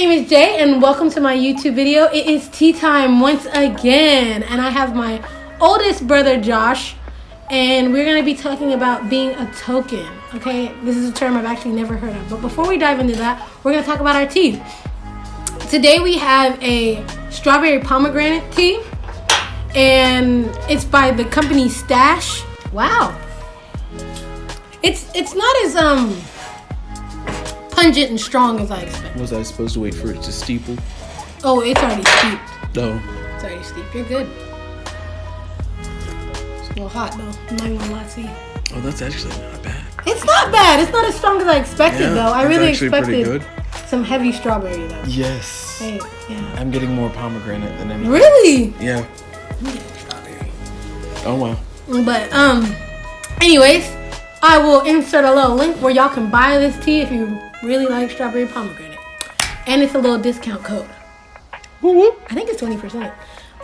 name is Jay, and welcome to my YouTube video. It is tea time once again, and I have my oldest brother, Josh, and we're going to be talking about being a token, okay? This is a term I've actually never heard of, but before we dive into that, we're going to talk about our tea. Today we have a strawberry pomegranate tea, and it's by the company Stash. Wow. It's not as pungent and strong as I expected. Was I supposed to wait for it to steeple? Oh, it's already steeped. No. It's already steeped. You're good. It's a little hot though. I'm not even gonna lie to you. Oh, that's actually not bad. It's not bad. It's not as strong as I expected though. I really expected good. some heavy strawberry though. Yes. Hey, yeah. I'm getting more pomegranate than anything. Really? Yeah. I'm getting strawberry. Oh wow. But anyways, I will insert a little link where y'all can buy this tea if you really like strawberry pomegranate. And it's a little discount code. Woo-woo. I think it's 20%.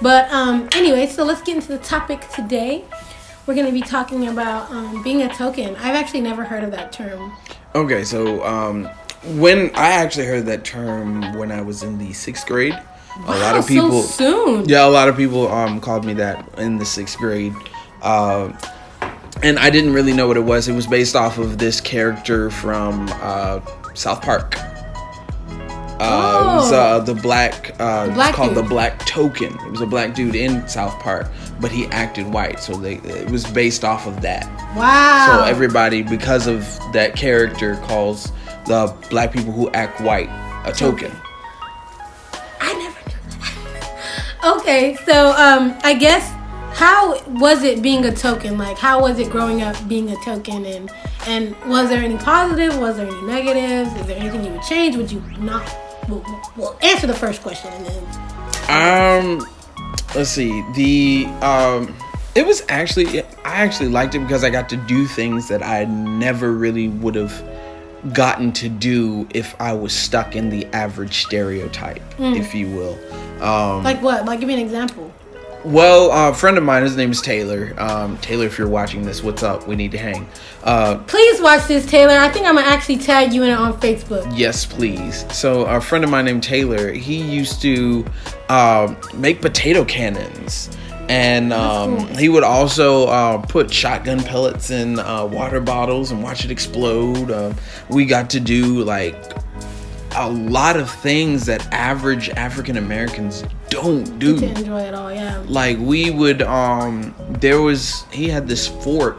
But anyway, so let's get into the topic today. We're going to be talking about being a token. I've actually never heard of that term. Okay, so when I actually heard that term when I was in the 6th grade, Wow, a lot of people so soon. Yeah, a lot of people called me that in the 6th grade. And I didn't really know what it was. It was based off of this character from South Park. It was the black. It's called the Black Token. It was a black dude in South Park, but he acted white, so it was based off of that. Wow. So everybody, because of that character, calls the black people who act white a token. I never knew that. Okay, so I guess, how was it being a token? Like, how was it growing up being a token? And was there any positive? Was there any negatives? Is there anything you would change? Would you not? Well, answer the first question and then. Let's see. It was actually, I actually liked it because I got to do things that I never really would have gotten to do if I was stuck in the average stereotype, if you will. Like what? Like, give me an example. Well, a friend of mine, his name is Taylor. Taylor, if you're watching this, what's up? We need to hang. Please watch this, Taylor. I think I'm going to actually tag you in it on Facebook. Yes, please. So a friend of mine named Taylor, he used to make potato cannons. And cool. He would also put shotgun pellets in water bottles and watch it explode. We got to do like a lot of things that average African Americans don't do. To enjoy it all, yeah. Like we would, he had this fort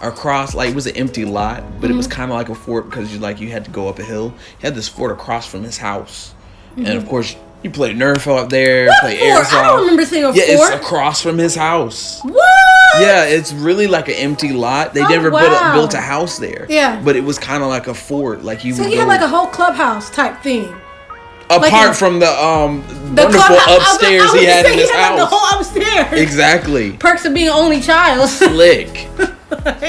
across, like it was an empty lot, but it was kind of like a fort because you had to go up a hill. He had this fort across from his house, and of course you play Nerf up there, play airsoft. I don't remember seeing a fort. Yeah, it's across from his house. What? Yeah, it's really like an empty lot. They never built a house there. Yeah. But it was kind of like a fort. Like So you had like a whole clubhouse type thing. Apart from the wonderful upstairs he had in his house. Like the whole upstairs. Exactly. Perks of being only child. Slick.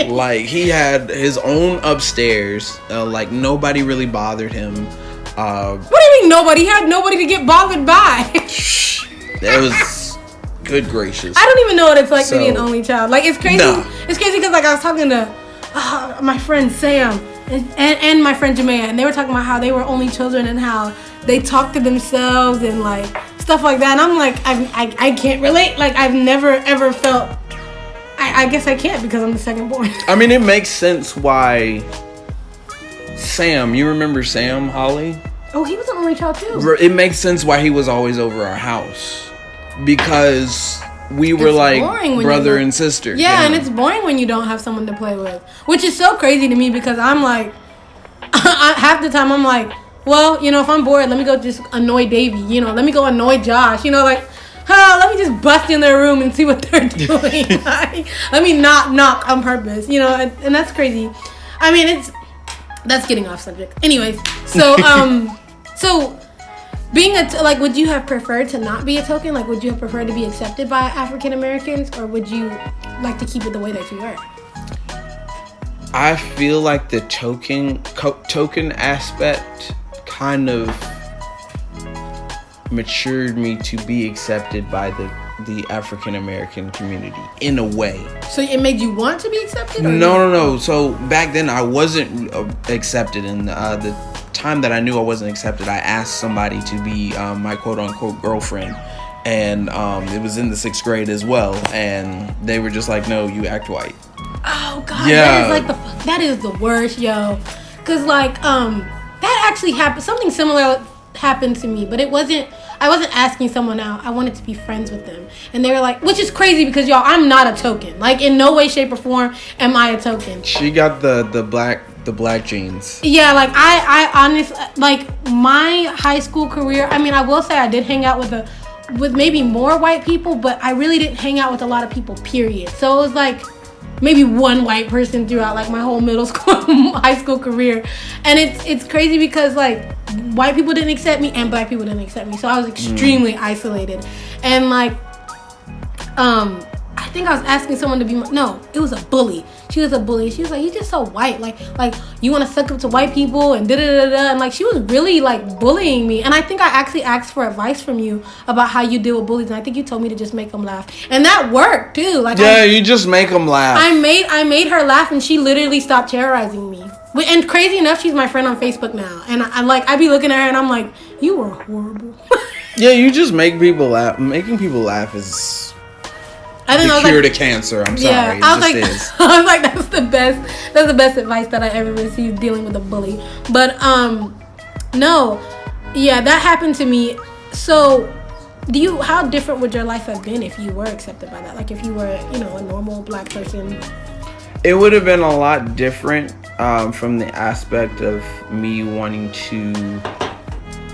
Like he had his own upstairs. Like nobody really bothered him. What do you mean nobody? He had nobody to get bothered by. That was good gracious. I don't even know what it's like to be an only child. Like it's crazy. Nah. It's crazy because like I was talking to my friend Sam and my friend Jamea, and they were talking about how they were only children and how they talk to themselves and like stuff like that. And I'm like, I can't relate. Like I've never ever felt. I guess I can't because I'm the second born. I mean, it makes sense why Sam. You remember Sam, Holly? Oh, he was an only child too. It makes sense why he was always over our house because we were like brother and sister. Yeah, and it's boring when you don't have someone to play with, which is so crazy to me because I'm like, half the time I'm like, well, if I'm bored, let me go just annoy Davey. Let me go annoy Josh. Like, let me just bust in their room and see what they're doing. Let me not knock on purpose. And that's crazy. I mean, that's getting off subject. Anyways, so so being would you have preferred to not be a token? Like, would you have preferred to be accepted by African Americans, or would you like to keep it the way that you were? I feel like the token aspect kind of matured me to be accepted by the African American community in a way. So it made you want to be accepted? Or no. So back then I wasn't accepted in the time that I knew I wasn't accepted, I asked somebody to be my quote-unquote girlfriend. And it was in the 6th grade as well. And they were just like, no, you act white. Oh, God. Yeah. That is the worst, yo. Because, like, that actually happened. Something similar happened to me. But I wasn't asking someone out. I wanted to be friends with them. And they were like, which is crazy because, y'all, I'm not a token. Like, in no way, shape, or form am I a token. She got the black jeans. Yeah, like, I honestly, like, my high school career, I mean, I will say I did hang out with maybe more white people, but I really didn't hang out with a lot of people, period. So it was like maybe one white person throughout like my whole middle school, high school career. And it's crazy because like white people didn't accept me and black people didn't accept me. So I was extremely isolated. And like, I think I was asking someone to be no, it was a bully. She was a bully. She was like, "You're just so white. Like you want to suck up to white people and da da da da." And like she was really like bullying me. And I think I actually asked for advice from you about how you deal with bullies. And I think you told me to just make them laugh, and that worked too. Like you just make them laugh. I made her laugh, and she literally stopped terrorizing me. And crazy enough, she's my friend on Facebook now. And I be looking at her, and I'm like, "You were horrible." Yeah, you just make people laugh. Making people laugh is. The cure to cancer. I'm sorry. Yeah, I was like, that's the best advice that I ever received dealing with a bully. But no, yeah, that happened to me. So, how different would your life have been if you were accepted by that? Like if you were, a normal black person. It would have been a lot different from the aspect of me wanting to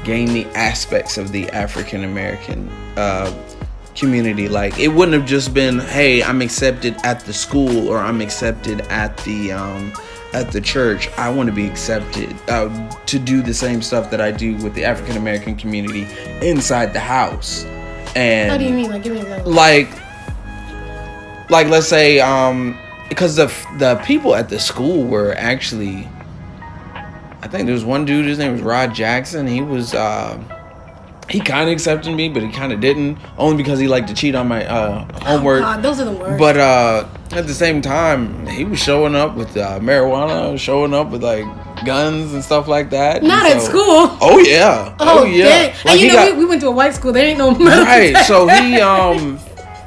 gain the aspects of the African American community. Like it wouldn't have just been, hey, I'm accepted at the school or I'm accepted at the church. I want to be accepted to do the same stuff that I do with the African American community inside the house. And how do you mean? Like give me an example. Like let's say because the people at the school were actually, I think there was one dude, his name was Rod Jackson. He was he kind of accepted me, but he kind of didn't. Only because he liked to cheat on my homework. Oh God, those are the worst. But at the same time, he was showing up with marijuana, showing up with like guns and stuff like that. Not at school. Oh yeah. Oh yeah. Like, and we went to a white school. There ain't no metal right. So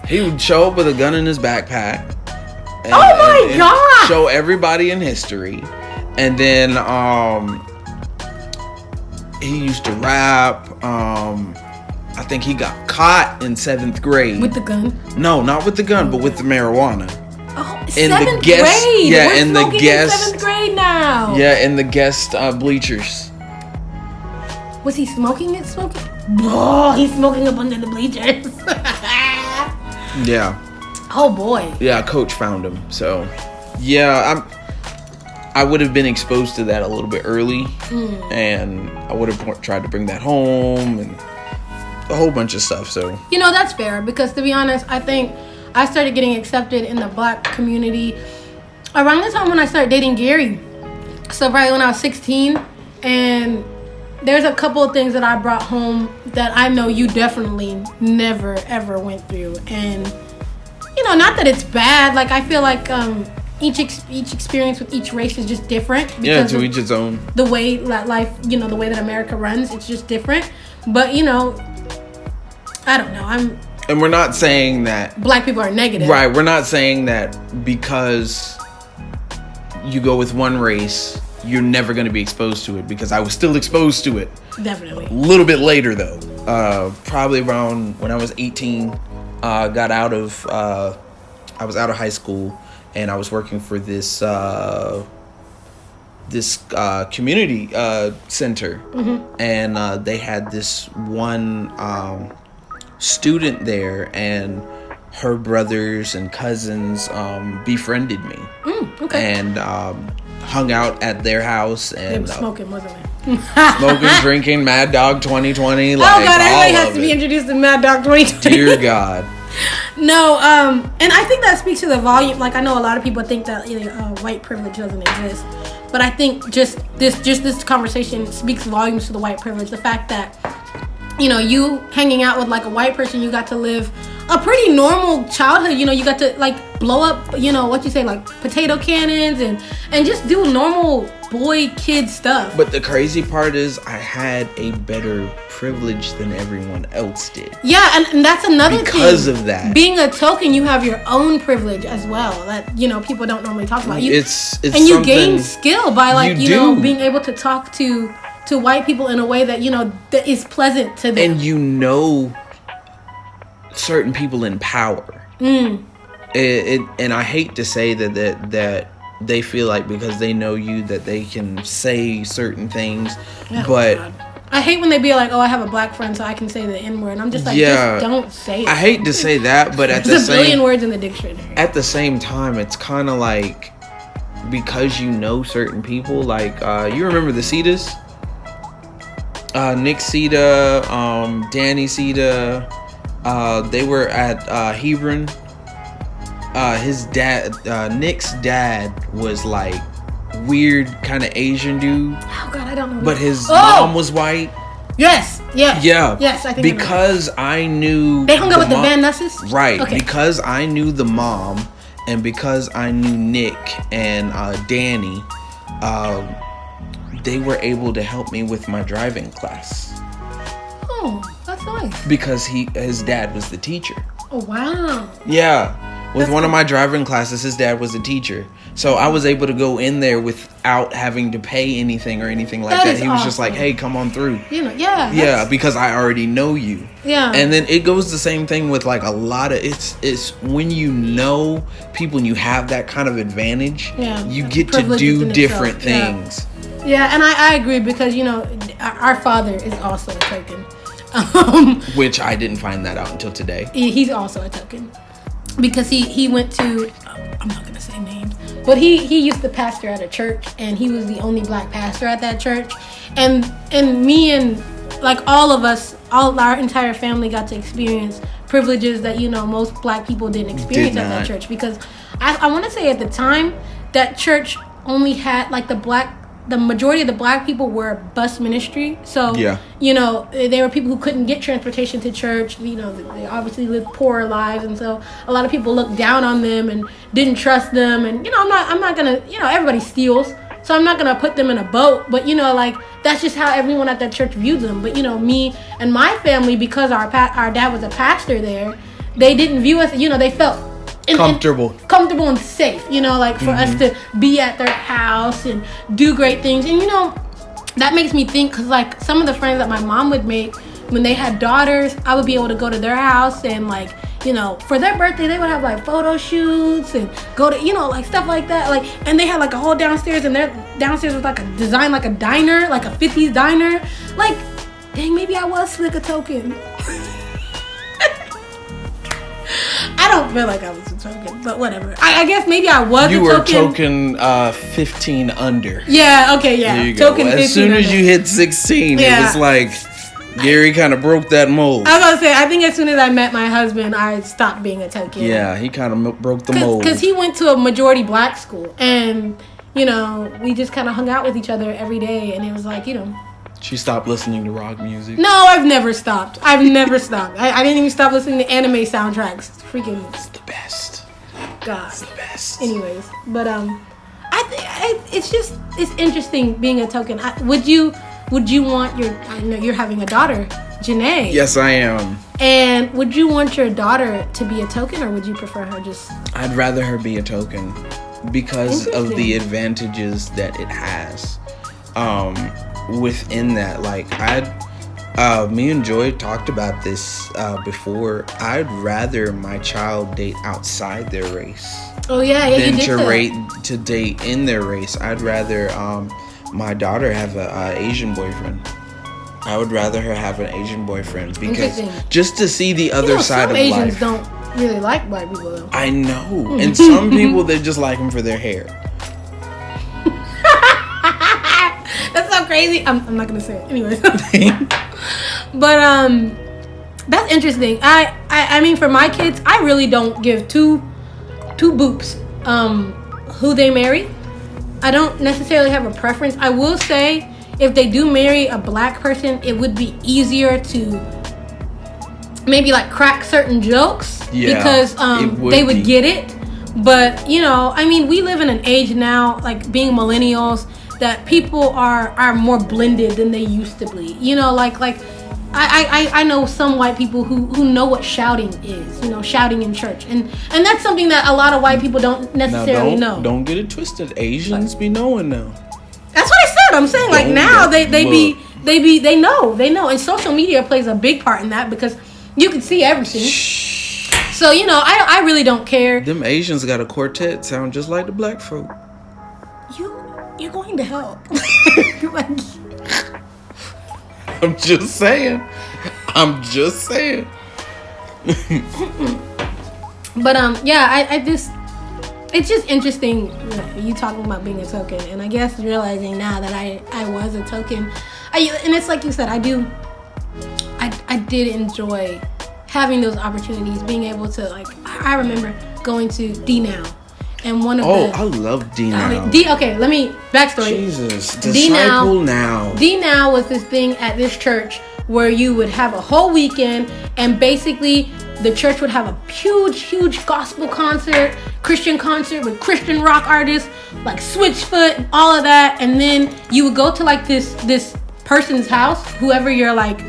he would show up with a gun in his backpack. And, oh my God! Show everybody in history, and then he used to rap. I think he got caught in 7th grade. With the gun? No, not with the gun, but with the marijuana. Oh, in 7th grade? Yeah, we're in the guest. 7th grade now. Yeah, in the guest bleachers. Was he smoking it? Oh, he's smoking up under the bleachers. Yeah. Oh boy. Yeah, coach found him. So, yeah, I would have been exposed to that a little bit early, and I would have tried to bring that home and a whole bunch of stuff. So that's fair, because to be honest, I think I started getting accepted in the black community around the time when I started dating Gary. So probably when I was 16, and there's a couple of things that I brought home that I know you definitely never ever went through, and not that it's bad. Like I feel like each experience with each race is just different. Yeah, to each its own. The way that life, the way that America runs, it's just different. But I don't know. And we're not saying that black people are negative. Right. We're not saying that because you go with one race, you're never going to be exposed to it, because I was still exposed to it. Definitely. A little bit later though. Probably around when I was 18, I was out of high school. And I was working for this community center, and they had this one student there, and her brothers and cousins befriended me, and hung out at their house, and they were smoking, wasn't they? Smoking, drinking, Mad Dog 2020. Like, oh God, everybody has to be introduced to Mad Dog 2020. Dear God. No, and I think that speaks to the volume. Like, I know a lot of people think that white privilege doesn't exist, but I think just this conversation speaks volumes to the white privilege. The fact that you hanging out with like a white person, you got to live a pretty normal childhood. You got to like blow up, like potato cannons and just do normal boy kid stuff. But the crazy part is I had a better privilege than everyone else did. Yeah, and that's another thing. Because of that. Being a token, you have your own privilege as well that, people don't normally talk about. It's and you gain skill by being able to talk to white people in a way that, that is pleasant to them. And certain people in power. And I hate to say that they feel like because they know you that they can say certain things, but I hate when they be like, "Oh, I have a black friend, so I can say the N-word." And I'm just like, just don't say it. I hate to say that, but there's a billion words in the dictionary. At the same time, it's kind of like because you know certain people, like you remember the Cetas, Nick Ceta, Danny Ceta, they were at Hebron. His dad, Nick's dad, was like weird kind of Asian dude. Oh God, I don't know. But his mom was white. Yes. Yeah. Yes, I think because I knew they hung out with the Van Nusses. Right. Okay. Because I knew the mom, and because I knew Nick and Danny, they were able to help me with my driving class. Oh, that's nice. Because his dad was the teacher. Oh wow. Yeah. With one of my driving classes, his dad was a teacher. So I was able to go in there without having to pay anything or anything like that. He was just like, hey, come on through. Yeah, because I already know you. Yeah. And then it goes the same thing with like a lot of, it's when you know people and you have that kind of advantage, you get to do different things. Yeah, and I agree because, our father is also a token. Which I didn't find that out until today. He's also a token. Because he went to, I'm not going to say names, but he used to pastor at a church, and he was the only black pastor at that church. And me and like all of us, all our entire family got to experience privileges that, most black people didn't experience at that church. Because I want to say at the time, that church only had like the majority of the black people were bus ministry. So, there were people who couldn't get transportation to church. They obviously lived poorer lives. And so a lot of people looked down on them and didn't trust them. And, I'm not going to, everybody steals. So I'm not going to put them in a boat. But, that's just how everyone at that church viewed them. But, me and my family, because our dad was a pastor there, they didn't view us, they felt comfortable and safe, for us to be at their house and do great things. And that makes me think, because like some of the friends that my mom would make when they had daughters, I would be able to go to their house and like, for their birthday they would have like photo shoots and go to, like stuff like that, like, and they had like a whole downstairs, and their downstairs was like a design like a diner, like a 50s diner. Like, dang, maybe I was slick a token. I don't feel like I was a token, but whatever. I guess maybe I was you a token. You were token 15 under. Yeah, okay, yeah. There you go. Token 15 as soon as under. you hit 16, it was like, Gary kind of broke that mold. I was going to say, I think as soon as I met my husband, I stopped being a token. Yeah, he kind of broke the mold. Because he went to a majority black school, and, we just kind of hung out with each other every day, and it was like, She stopped listening to rock music. No, I've never stopped. I didn't even stop listening to anime soundtracks. It's freaking. It's the best. God. It's the best. Anyways, but it's interesting being a token. Would you want I know you're having a daughter, Janae. Yes, I am. And would you want your daughter to be a token, or would you prefer her just? I'd rather her be a token because of the advantages that it has. Within that, like me and Joy talked about this before. I'd rather my child date outside their race. Oh yeah, than you did to date in their race. I'd rather my daughter have a Asian boyfriend. I would rather her have an Asian boyfriend because just to see the other side of life. Some Asians don't really like white people though. I know, and some people they just like them for their hair. That's so crazy. I'm not gonna say it anyways. But that's interesting. I mean, for my kids, I really don't give two boops who they marry. I don't necessarily have a preference. I will say, if they do marry a black person, it would be easier to maybe like crack certain jokes because they would get it. But I mean, we live in an age now, like being millennials, that people are more blended than they used to be. You know, like I know some white people who know what shouting is, you know, shouting in church. And that's something that a lot of white people don't necessarily know. Don't get it twisted. Asians be knowing now. That's what I said. I'm saying like now they know. And social media plays a big part in that because you can see everything. So, you know, I really don't care. Them Asians got a quartet sound just like the black folk. You're going to help. I'm just saying. But yeah, I just, it's just interesting you talking about being a token, and I guess realizing now that I was a token. And it's like you said, I did enjoy having those opportunities, being able to, like, I remember going to D Now. And one of I love D Now. Okay, let me backstory. Jesus, Disciple Now. D Now was this thing at this church where you would have a whole weekend, and basically the church would have a huge gospel concert, Christian concert with Christian rock artists like Switchfoot and all of that, and then you would go to like this person's house, whoever you're like.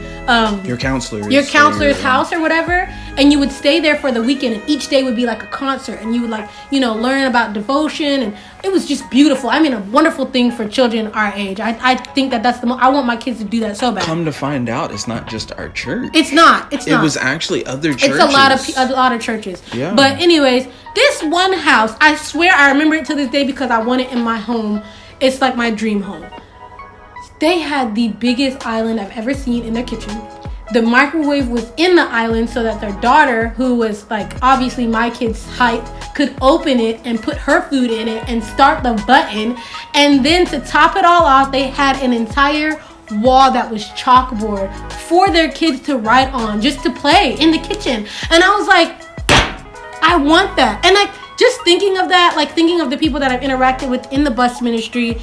Your counselor's house or whatever, and you would stay there for the weekend, and each day would be like a concert, and you would, like, you know, learn about devotion, and it was just beautiful. I mean, a wonderful thing for children our age. I think that's I want my kids to do that so bad. Come to find out, it's not just our church. It's not. It was actually other churches. It's a lot of churches. Yeah. But anyways, this one house, I swear I remember it to this day because I want it in my home. It's like my dream home. They had the biggest island I've ever seen in their kitchen. The microwave was in the island so that their daughter, who was like obviously my kid's height, could open it and put her food in it and start the button. And then to top it all off, they had an entire wall that was chalkboard for their kids to write on, just to play in the kitchen. And I was like, I want that. And like just thinking of that, like thinking of the people that I've interacted with in the bus ministry,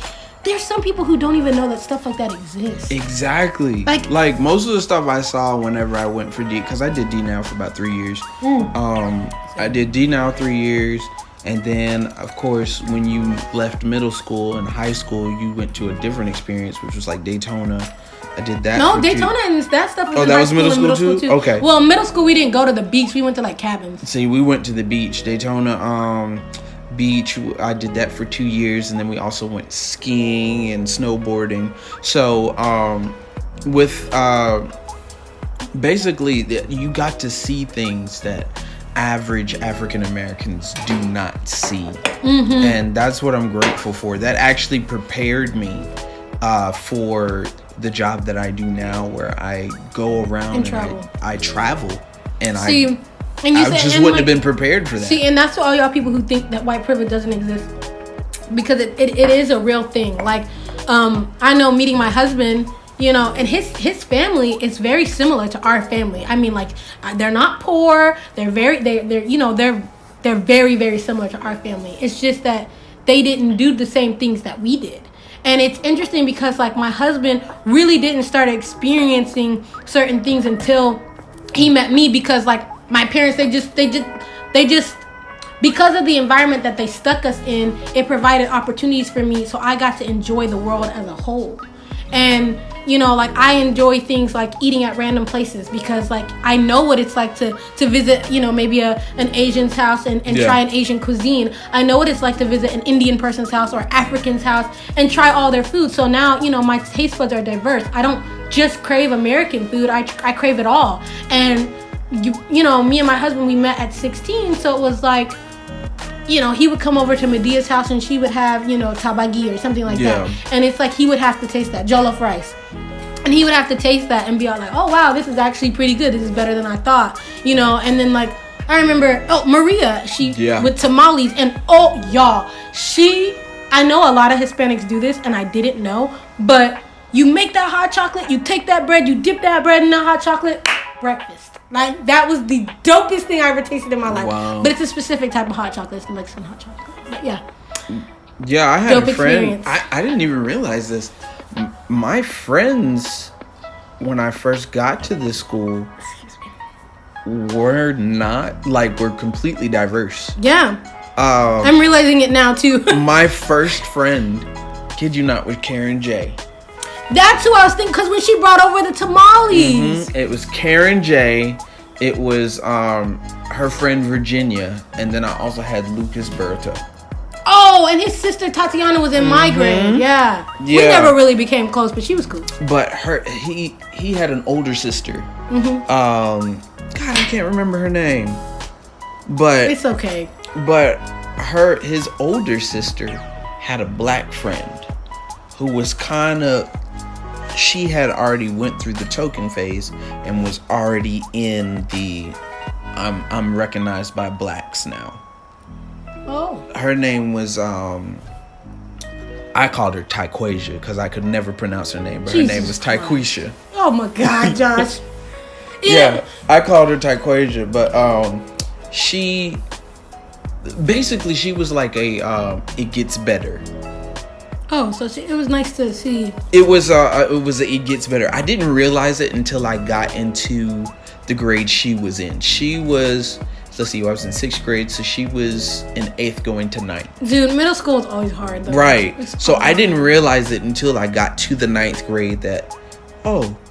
there's some people who don't even know that stuff like that exists. Exactly. Like most of the stuff I saw whenever I went for D, because I did D Now for about 3 years. I did D Now 3 years, and then of course when you left middle school and high school, you went to a different experience, which was like Daytona. I did that. No, Daytona and that stuff. Oh, that was middle school too? Okay. Well, middle school we didn't go to the beach. We went to like cabins. See, we went to the beach, Daytona. Beach, I did that for 2 years, and then we also went skiing and snowboarding. So with basically you got to see things that average African Americans do not see. And that's what I'm grateful for. That actually prepared me for the job that I do now, where I go around and I travel and I just wouldn't have been prepared for that. See, and that's to all y'all people who think that white privilege doesn't exist, because it is a real thing. Like, I know meeting my husband, you know, and his family is very similar to our family. I mean, like, they're not poor. They're very very similar to our family. It's just that they didn't do the same things that we did. And it's interesting because, like, my husband really didn't start experiencing certain things until he met me, because, like, my parents, they just because of the environment that they stuck us in, it provided opportunities for me, so I got to enjoy the world as a whole. And, you know, like, I enjoy things like eating at random places, because, like, I know what it's like to visit, you know, maybe an Asian's house and try an Asian cuisine. I know what it's like to visit an Indian person's house or African's house and try all their food. So now, you know, my taste buds are diverse. I don't just crave American food. I crave it all. And you know, me and my husband, we met at 16, so it was like, you know, he would come over to Medea's house and she would have, you know, tabagi or something like that. And it's like he would have to taste that, jollof rice. And he would have to taste that and be all like, oh, wow, this is actually pretty good. This is better than I thought, you know. And then, like, I remember, Maria, with tamales. And, y'all, I know a lot of Hispanics do this, and I didn't know, but you make that hot chocolate, you take that bread, you dip that bread in the hot chocolate, breakfast. Like, that was the dopest thing I ever tasted in my life. Wow. But it's a specific type of hot chocolate. It's Mexican hot chocolate. But yeah. Yeah, I had a friend. I didn't even realize this. My friends, when I first got to this school, were completely diverse. Yeah. I'm realizing it now too. My first friend kid you not, with Karen J. That's who I was thinking, because when she brought over the tamales. It was Karen J. It was her friend Virginia, and then I also had Lucas Berta. Oh, and his sister Tatiana was in my grade. Yeah. We never really became close, but she was cool. But he had an older sister. God, I can't remember her name. But it's okay. But his older sister had a black friend who was kind of. She had already went through the token phase and was already in the I'm recognized by blacks now. Oh. Her name was I called her Tyquasia because I could never pronounce her name, but her name was Tyquisha. Oh my God, Josh. Yeah, I called her Tyquasia, but she was like a it gets better. Oh, so it was nice to see. It was it gets better. I didn't realize it until I got into the grade she was in. She was, let's see, I was in 6th grade, so she was in 8th going to 9th. Dude, middle school is always hard though. Right. So I didn't realize it until I got to the 9th grade that,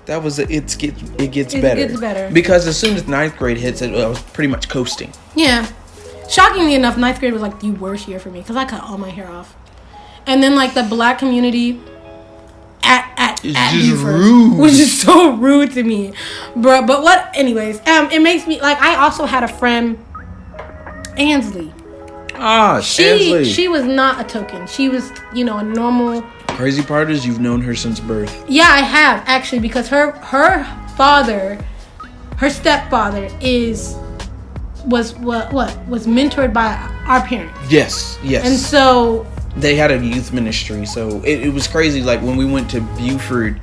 that was it gets better. It gets better. Because as soon as 9th grade hits, I was pretty much coasting. Yeah. Shockingly enough, 9th grade was like the worst year for me because I cut all my hair off. And then like the black community at Buford was just so rude to me, bro. But what? Anyways, it makes me like. I also had a friend, Ansley. Ansley. She was not a token. She was, a normal. Crazy part is you've known her since birth. Yeah, I have actually, because her father, her stepfather was mentored by our parents. Yes. And so. They had a youth ministry, so it was crazy. Like when we went to Buford,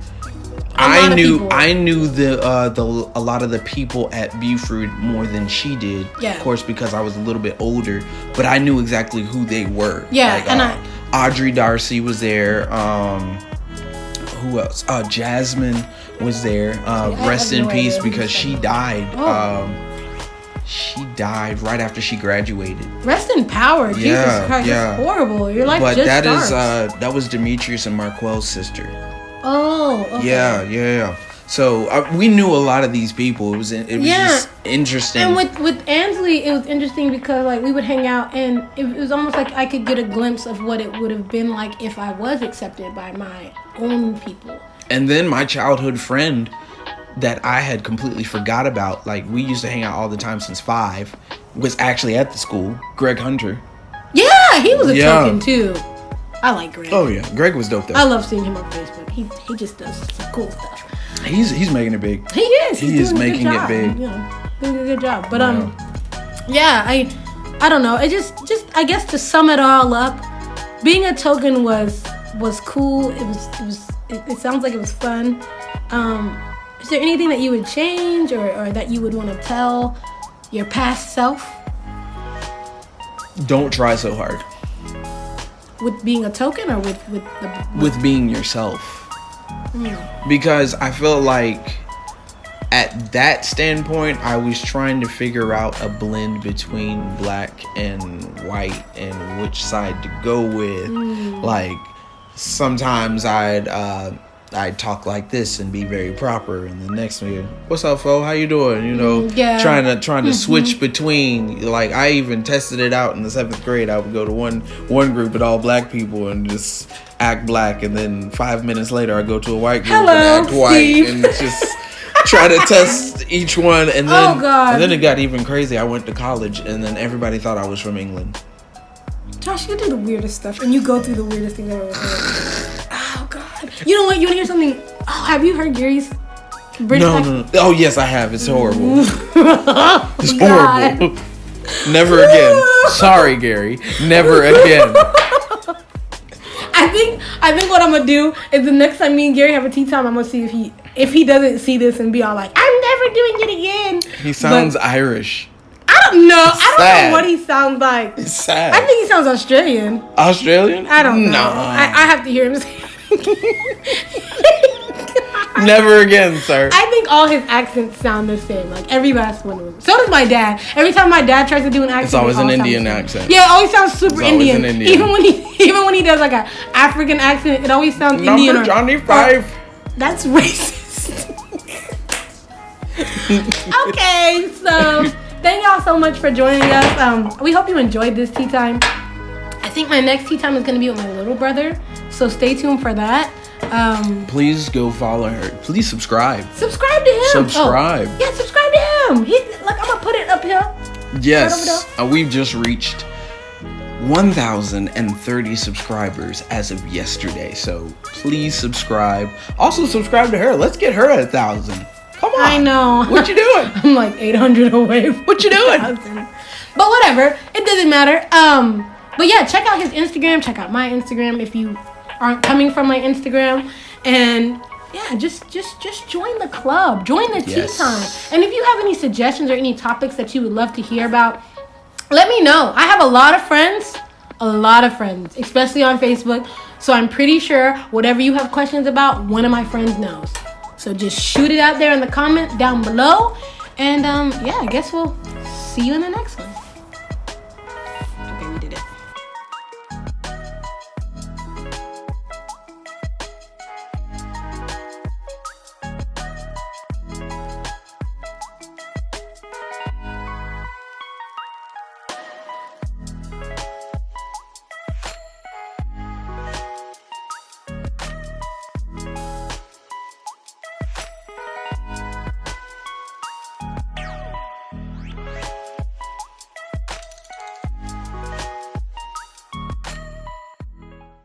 I knew a lot of the people at Buford more than she did. Yeah. Of course, because I was a little bit older, but I knew exactly who they were. Yeah, like, Audrey Darcy was there. Who else? Jasmine was there. Rest in peace, because she died. She died right after she graduated. Rest in power. Jesus Christ, it's horrible. Your life just starts. That was Demetrius and Marquel's sister. Oh, okay. Yeah. So we knew a lot of these people. It was just interesting. And with Ansley, it was interesting because like we would hang out, and it was almost like I could get a glimpse of what it would have been like if I was accepted by my own people. And then my childhood friend that I had completely forgot about, like we used to hang out all the time since 5, was actually at the school. Greg Hunter. Yeah, he was a token too. I like Greg. Oh yeah, Greg was dope though. I love seeing him on Facebook. He just does some cool stuff. He's making it big. He is. He's making it big. Yeah, doing a good job. But I don't know. It just I guess to sum it all up, being a token was cool. It sounds like it was fun. Is there anything that you would change or that you would want to tell your past self? Don't try so hard. With being a token or with being yourself? Because I feel like at that standpoint, I was trying to figure out a blend between black and white and which side to go with. Like sometimes I'd talk like this and be very proper, and the next one, what's up, fo? How you doing? Trying to switch between. Like I even tested it out in the 7th grade. I would go to one group with all black people and just act black, and then 5 minutes later I go to a white group and act white, and just try to test each one. And then and then it got even crazy. I went to college, and then everybody thought I was from England. Josh, you do the weirdest stuff, and you go through the weirdest things I've ever heard. Oh God! You know what? You want to hear something? Oh, have you heard Gary's? No. Oh yes, I have. It's horrible. It's horrible. Never again. Sorry, Gary. Never again. I think what I'm gonna do is the next time me and Gary have a tea time, I'm gonna see if he doesn't see this and be all like, I'm never doing it again. He sounds Irish. I don't know. I don't know what he sounds like. It's sad. I think he sounds Australian. Australian? I don't know. No. I have to hear him say. Never again, sir. I think all his accents sound the same. Like every last one of them. So does my dad. Every time my dad tries to do an accent, It's always it an all sounds Indian the same. accent. Yeah, it always sounds super It's always Indian. an Indian. Even when he does like an African accent, it always sounds Indian. Number Johnny 5. That's racist. Okay, so thank y'all so much for joining us. We hope you enjoyed this tea time. I think my next tea time is going to be with my little brother, so stay tuned for that. Please go follow her. Please subscribe. Subscribe to him. Subscribe. Oh, yeah, subscribe to him. I'm going to put it up here. Yes. We've just reached 1,030 subscribers as of yesterday. So please subscribe. Also subscribe to her. Let's get her at 1,000. Come on. I know. What you doing? I'm like 800 away. What you doing? 1,000. But whatever. It doesn't matter. But yeah, check out his Instagram. Check out my Instagram if you aren't coming from my Instagram. And yeah, just join the club. Join the tea time. And if you have any suggestions or any topics that you would love to hear about, let me know. I have a lot of friends, especially on Facebook. So I'm pretty sure whatever you have questions about, one of my friends knows. So just shoot it out there in the comment down below. And yeah, I guess we'll see you in the next one.